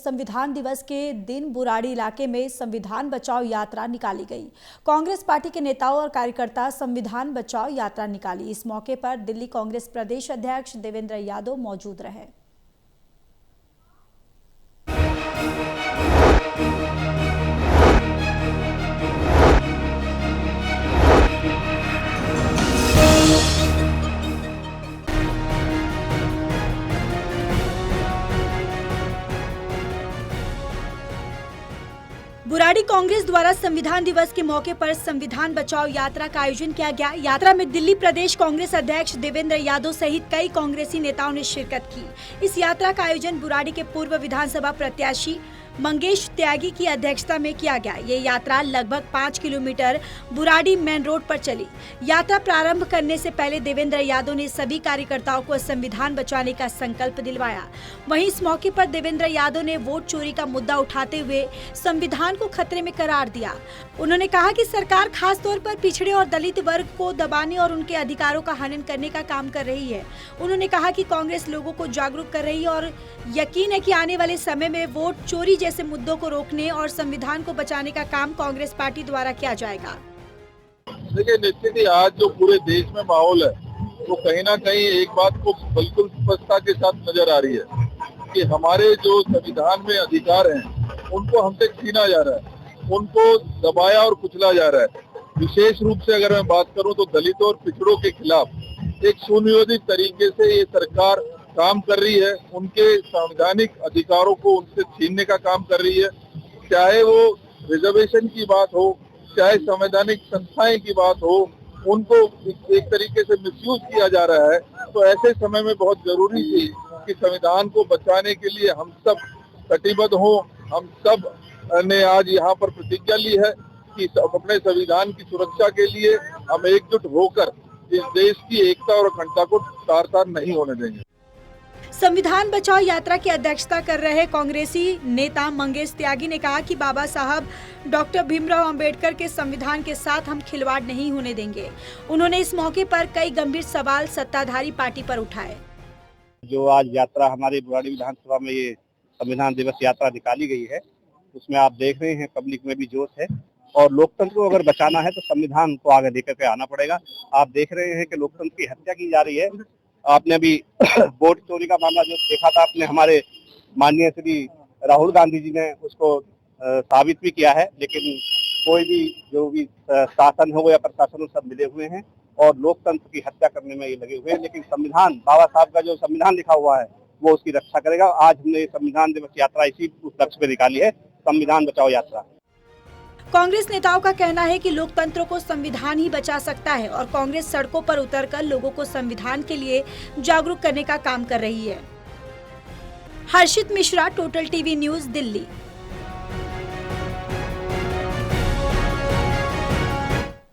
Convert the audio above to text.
संविधान दिवस के दिन बुराड़ी इलाके में संविधान बचाओ यात्रा निकाली गई। कांग्रेस पार्टी के नेताओं और कार्यकर्ता संविधान बचाओ यात्रा निकाली। इस मौके पर दिल्ली कांग्रेस प्रदेश अध्यक्ष देवेंद्र यादव मौजूद रहे। बुराड़ी कांग्रेस द्वारा संविधान दिवस के मौके पर संविधान बचाओ यात्रा का आयोजन किया गया। यात्रा में दिल्ली प्रदेश कांग्रेस अध्यक्ष देवेंद्र यादव सहित कई कांग्रेसी नेताओं ने शिरकत की। इस यात्रा का आयोजन बुराड़ी के पूर्व विधानसभा प्रत्याशी मंगेश त्यागी की अध्यक्षता में किया गया। ये यात्रा लगभग 5 किलोमीटर बुराड़ी मेन रोड पर चली। यात्रा प्रारंभ करने से पहले देवेंद्र यादव ने सभी कार्यकर्ताओं को संविधान बचाने का संकल्प दिलवाया। वहीं इस मौके पर देवेंद्र यादव ने वोट चोरी का मुद्दा उठाते हुए संविधान को खतरे में करार दिया। उन्होंने कहा कि सरकार खास तौर पर पिछड़े और दलित वर्ग को दबाने और उनके अधिकारों का हनन करने का काम कर रही है। उन्होंने कहा कि कांग्रेस लोगों को जागरूक कर रही है और यकीन है कि आने वाले समय में वोट चोरी जैसे मुद्दों को रोकने और संविधान को बचाने का काम कांग्रेस पार्टी द्वारा किया जाएगा। देखिए, निश्चित ही आज जो पूरे देश में माहौल है वो कहीं ना कहीं एक बात को बिल्कुल स्पष्टता के साथ नजर आ रही है कि हमारे जो संविधान में अधिकार हैं उनको हमसे छीना जा रहा है, उनको दबाया और कुचला जा रहा है। विशेष रूप से अगर मैं बात करूं तो दलितों और पिछड़ों के खिलाफ एक सुनियोजित तरीके से ये सरकार काम कर रही है। उनके संवैधानिक अधिकारों को उनसे छीनने का काम कर रही है। चाहे वो रिजर्वेशन की बात हो, चाहे संवैधानिक संस्थाएं की बात हो, उनको एक तरीके से मिसयूज किया जा रहा है। तो ऐसे समय में बहुत जरूरी थी कि संविधान को बचाने के लिए हम सब कटिबद्ध हों। हम सब ने आज यहाँ पर प्रतिज्ञा ली है कि अपने संविधान की सुरक्षा के लिए हम एकजुट होकर इस देश की एकता और अखंडता को तार-तार नहीं होने देंगे। संविधान बचाओ यात्रा की अध्यक्षता कर रहे कांग्रेसी नेता मंगेश त्यागी ने कहा कि बाबा साहब डॉक्टर भीमराव अंबेडकर के संविधान के साथ हम खिलवाड़ नहीं होने देंगे। उन्होंने इस मौके पर कई गंभीर सवाल सत्ताधारी पार्टी पर उठाए। जो आज यात्रा हमारी बुराड़ी विधानसभा में ये संविधान दिवस यात्रा निकाली गई है, उसमें आप देख रहे हैं पब्लिक में भी जोश है और लोकतंत्र को अगर बचाना है तो संविधान को आगे लेकर के आना पड़ेगा। आप देख रहे हैं कि लोकतंत्र की हत्या की जा रही है। आपने अभी वोट चोरी का मामला जो देखा था, आपने हमारे माननीय श्री राहुल गांधी जी ने उसको साबित भी किया है, लेकिन कोई भी जो भी शासन हो या प्रशासन हो सब मिले हुए हैं और लोकतंत्र की हत्या करने में ये लगे हुए हैं। लेकिन संविधान, बाबा साहब का जो संविधान लिखा हुआ है वो उसकी रक्षा करेगा। आज हमने संविधान दिवस यात्रा इसी लक्ष्य में निकाली है, संविधान बचाओ यात्रा। कांग्रेस नेताओं का कहना है कि लोकतंत्र को संविधान ही बचा सकता है और कांग्रेस सड़कों पर उतरकर लोगों को संविधान के लिए जागरूक करने का काम कर रही है। Harshit Mishra, total TV news, Delhi.